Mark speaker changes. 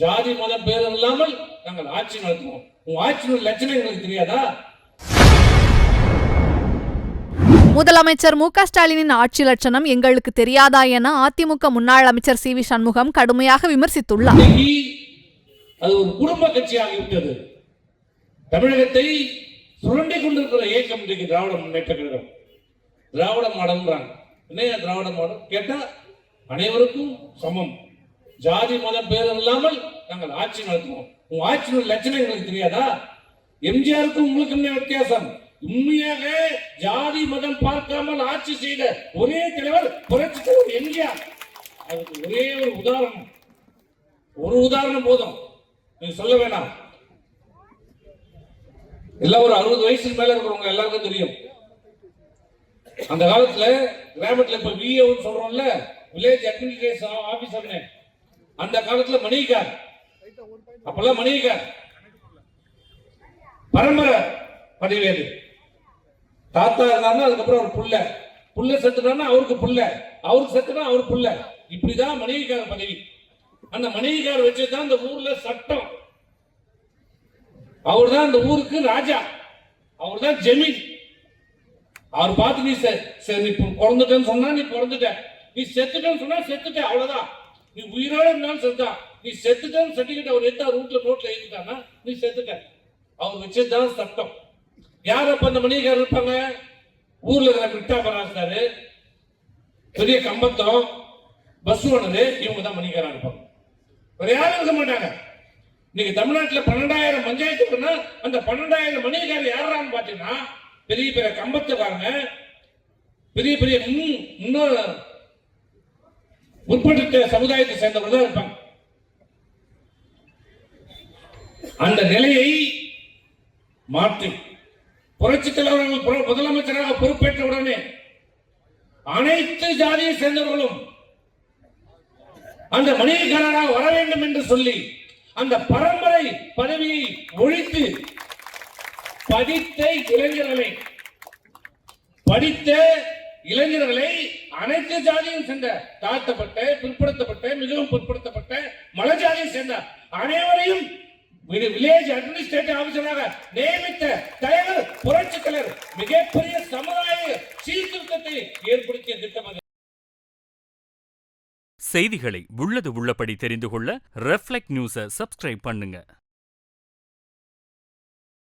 Speaker 1: ஜாதி மதம் பேதம் இல்லாமல் நாங்கள் ஆட்சி நடத்துவோம். உங்க ஆட்சியின் லட்சணம் எங்களுக்கு தெரியாதா?
Speaker 2: முதலமைச்சர் மு.க. ஸ்டாலினின் ஆட்சி லட்சணம் எங்களுக்கு தெரியாதா என அதிமுக முன்னாள் அமைச்சர் சி.வி. சண்முகம் கடுமையாக விமர்சித்துள்ளார்.
Speaker 1: அது ஒரு குடும்ப கட்சியாகிவிட்டது. தமிழகத்தை சுரண்டி கொண்டிருக்கிற இயக்கம் இன்றைக்கு திராவிட முன்னேற்ற கழகம். திராவிட மாடல்ன்றாங்க. என்ன திராவிட மாடல் கேட்டா அனைவருக்கும் சமம், ஜாதி மதம் பேதம் இல்லாமல் நாங்கள் ஆட்சி நடத்துவோம். உங்க ஆட்சியின் லட்சணம் எங்களுக்கு தெரியாதா? எம்ஜிஆருக்கும் உங்களுக்கு என்ன வித்தியாசம்? உண்மையாக ஜாதி மதம் பார்க்காமல் ஆட்சி செய்த ஒரே தலைவர் புரட்சி தலைவர் எம்ஜிஆர். அதுக்கு ஒரே ஒரு உதாரணம் போதும், நீங்க சொல்ல வேண்டாம். எல்லாம் ஒரு 60 வயசுக்கு மேல இருக்கிறவங்க எல்லாருக்கும் தெரியும். அந்த காலத்துல கிராமத்துல இப்ப விஏ சொல்றோம்ல, வில்லேஜ் அட்மினிஸ்ட்ரேஷன் ஆபீசர், அந்த காலத்துல மணிகார், அப்பெல்லாம் மணிகார் பரம்பரை பதவி. அது தாத்தா இருந்தாருன்னா அதுக்கப்புறம் ஒரு புள்ள செத்துட்டான்னா அவருக்கு புள்ள, அவருக்கு செத்துனா அவருக்கு புள்ள, இப்படிதான் மணிகார பதவி. அந்த மணிகார் வச்சுதான் இந்த ஊர்ல சட்டம். அவர் தான் இந்த ஊருக்கு ராஜா, அவர் தான் ஜமீன். அவர் பார்த்து நீ பிறந்துட்டேன்னு சொன்னா நீ பிறந்துட்ட, நீ செத்துட்டேன்னு சொன்னா செத்துட்ட, அவ்வளவுதான். நீ உயிரோட இருந்தாலும் செத்தான். நீ செத்துட்டேன்னு சர்டிபிகேட் அவர் எடுத்து ரூட்ல நோட்ல எழுதிட்டானா நீ செத்துட்ட. அவர் வச்சதுதான் சட்டம். யார் அப்ப அந்த மணிகார் இருப்பாங்க? ஊர்ல இருக்கிற பிட்டாபராசாரு, பெரிய கம்பத்தம், பஸ் ஓனரு, இவங்க தான் மணிகாரா இருப்பாங்க. வேற யாரும் இருக்க மாட்டாங்க. இன்னைக்கு தமிழ்நாட்டில் 12,000 பஞ்சாயத்துக்குன்னா அந்த 12,000 மணிகார் யாரான்னு பாத்தீங்கன்னா பெரிய பெரிய கம்பத்துக்காரங்க, பெரிய பெரிய முன்னோர் உட்பட்ட சமுதாயத்தை சேர்ந்தவர்கள் தான் இருப்பாங்க. அந்த நிலையை மாற்றி புரட்சி தலைவர்கள் முதலமைச்சராக பொறுப்பேற்ற உடனே அனைத்து ஜாதியை சேர்ந்தவர்களும் அந்த மணிகாரராக வர வேண்டும் என்று சொல்லி அந்த பரம்பரை பதவியை ஒழித்து படித்த இளைஞர்களை அனைத்து ஜாதியும் சேர்ந்த தாழ்த்தப்பட்ட, பிற்படுத்தப்பட்ட, மிகவும் பிற்படுத்தப்பட்ட மலை ஜாதியை சேர்ந்த அனைவரையும் வில்லேஜ் அட்மினிஸ்ட்ரேட்டிவ் ஆபீசராக நியமித்த தலைவர் புரட்சி தலைவர் மிகப்பெரிய சமுதாய சீர்திருத்தத்தை ஏற்படுத்திய திட்டம்.
Speaker 3: செய்திகளை உள்ளது உள்ளபடி தெரிந்து கொள்ள ரெஃப்ளெக்ட் நியூஸை சப்ஸ்கிரைப் பண்ணுங்க.